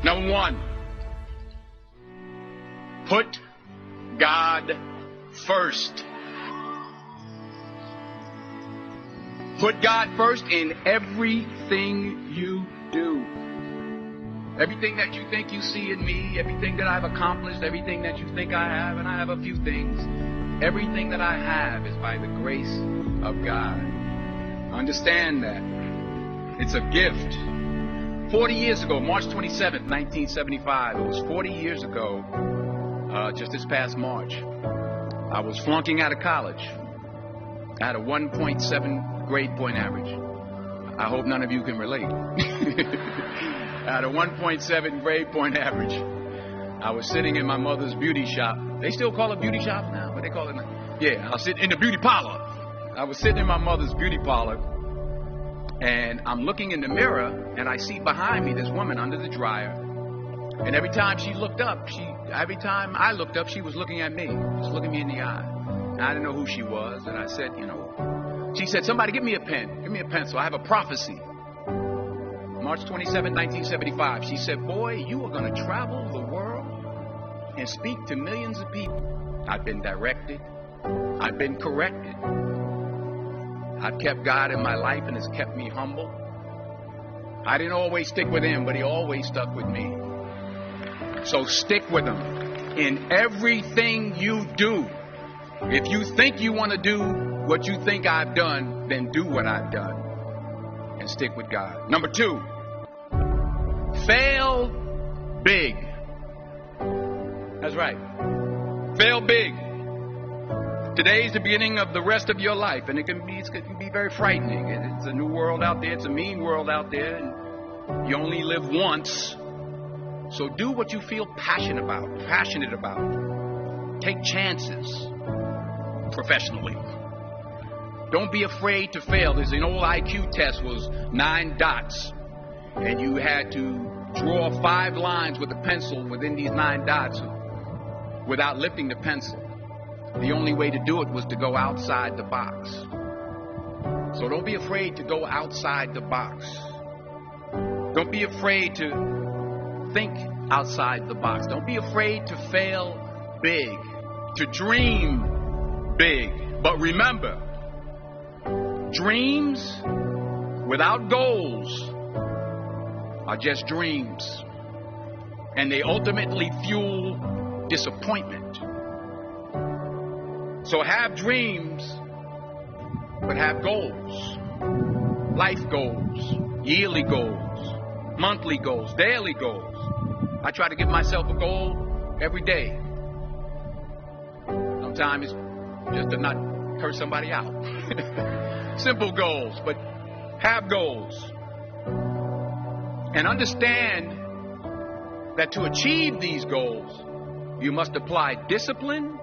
Number one, put God first. Put God first in everything you do. Everything that you think you see in me, everything that I've accomplished, everything that you think I have, and I have a few things, everything that I have is by the grace of God. Understand that. It's a gift. 40 years ago, March 27th, 1975, it was 40 years ago, just this past March, I was flunking out of college. I had a 1.7 grade point average. I hope none of you can relate. I had a 1.7 grade point average. I was sitting in my mother's beauty shop. They still call it beauty shop now, but they call it, yeah, I was sitting in the beauty parlor. I was sitting in my mother's beauty parlor, and I'm looking in the mirror, and I see behind me this woman under the dryer. And every time she looked up, every time I looked up, she was looking at me, just looking me in the eye. And I didn't know who she was, and I said, she said, somebody give me a pen, give me a pencil, I have a prophecy. March 27, 1975, she said, boy, you are going to travel the world and speak to millions of people. I've been directed. I've been corrected. I've kept God in my life, and it's kept me humble. I didn't always stick with him, but he always stuck with me. So stick with him in everything you do. If you think you want to do what you think I've done, then do what I've done and stick with God. Number two, fail big. That's right. Fail big. Today's the beginning of the rest of your life, and it can be very frightening. It's a new world out there. It's a mean world out there, and you only live once. So do what you feel passionate about. Take chances professionally. Don't be afraid to fail. There's an old IQ test, was 9 dots, and you had to draw 5 lines with a pencil within these 9 dots without lifting the pencil. The only way to do it was to go outside the box. So don't be afraid to go outside the box. Don't be afraid to think outside the box. Don't be afraid to fail big, to dream big. But remember, dreams without goals are just dreams, and they ultimately fuel disappointment. So have dreams, but have goals. Life goals, yearly goals, monthly goals, daily goals. I try to give myself a goal every day. Sometimes it's just to not curse somebody out. Simple goals, but have goals. And understand that to achieve these goals, you must apply discipline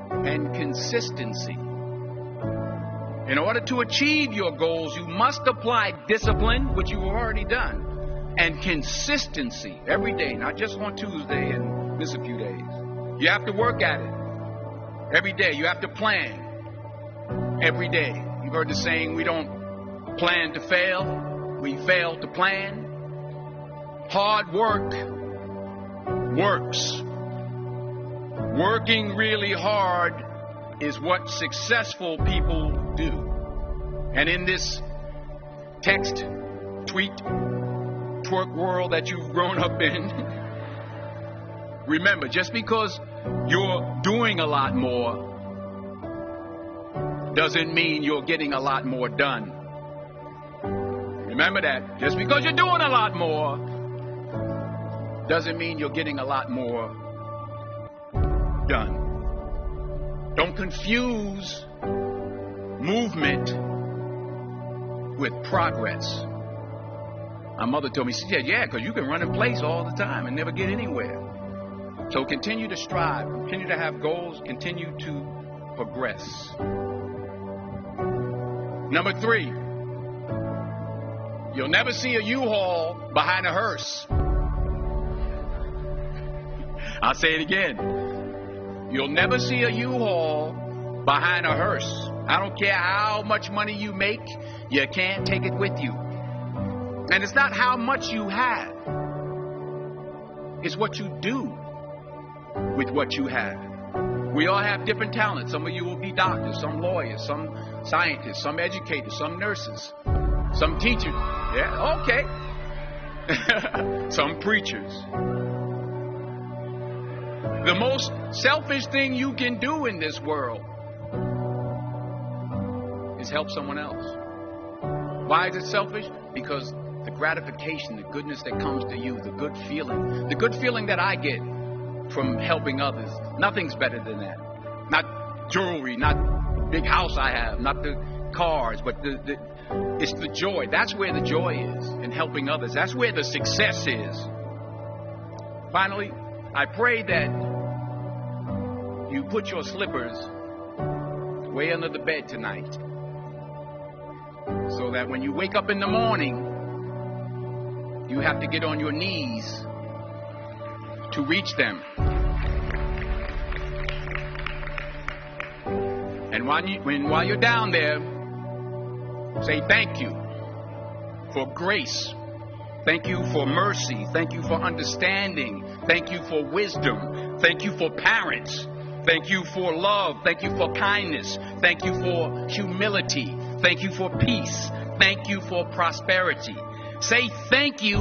and consistency. In order to achieve your goals, you must apply discipline, which you've already done, and consistency every day, not just on Tuesday and miss a few days. You have to work at it every day. You have to plan every day. You've heard the saying, we don't plan to fail, we fail to plan. Hard work works. Working really hard is what successful people do. And in this text, tweet, twerk world that you've grown up in, remember, just because you're doing a lot more doesn't mean you're getting a lot more done. Remember that. Just because you're doing a lot more doesn't mean you're getting a lot more done. Don't confuse movement with progress. My mother told me, she said, yeah, because you can run in place all the time and never get anywhere. So continue to strive, continue to have goals, continue to progress. Number 3, you'll never see a U-Haul behind a hearse. I'll say it again. You'll never see a U-Haul behind a hearse. I don't care how much money you make, you can't take it with you. And it's not how much you have. It's what you do with what you have. We all have different talents. Some of you will be doctors, some lawyers, some scientists, some educators, some nurses, some teachers. Yeah, okay. Some preachers. The most selfish thing you can do in this world is help someone else. Why is it selfish? Because the gratification, the goodness that comes to you, the good feeling that I get from helping others, nothing's better than that. Not jewelry, not big house I have, not the cars, but it's the joy. That's where the joy is in helping others. That's where the success is. Finally, I pray that you put your slippers way under the bed tonight, so that when you wake up in the morning, you have to get on your knees to reach them. And while you're down there, say thank you for grace. Thank you for mercy. Thank you for understanding. Thank you for wisdom. Thank you for parents. Thank you for love. Thank you for kindness. Thank you for humility. Thank you for peace. Thank you for prosperity. Say thank you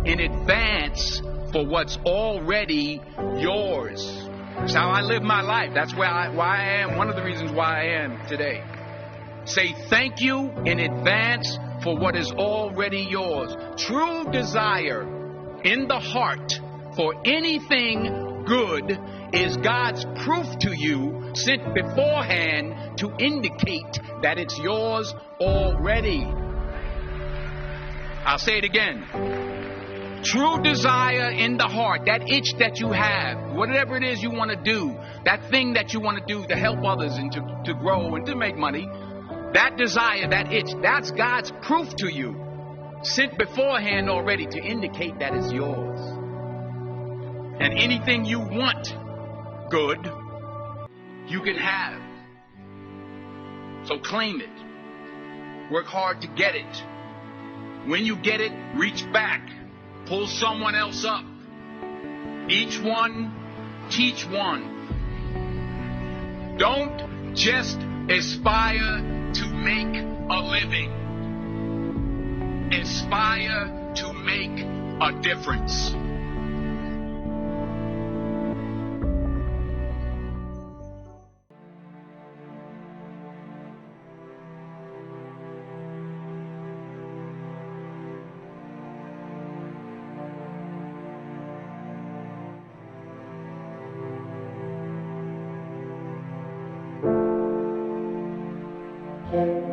in advance for what's already yours. That's how I live my life. That's why I am. One of the reasons why I am today. Say thank you in advance for what is already yours. True desire in the heart for anything good is God's proof to you sent beforehand to indicate that it's yours already. I'll say it again. True desire in the heart, that itch that you have, whatever it is you want to do, that thing that you want to do to help others and to grow and to make money, that desire, that itch, that's God's proof to you, sent beforehand already to indicate that it's yours. And anything you want good, you can have. So claim it. Work hard to get it. When you get it, reach back. Pull someone else up. Each one, teach one. Don't just aspire to make a living. Aspire to make a difference. Thank you.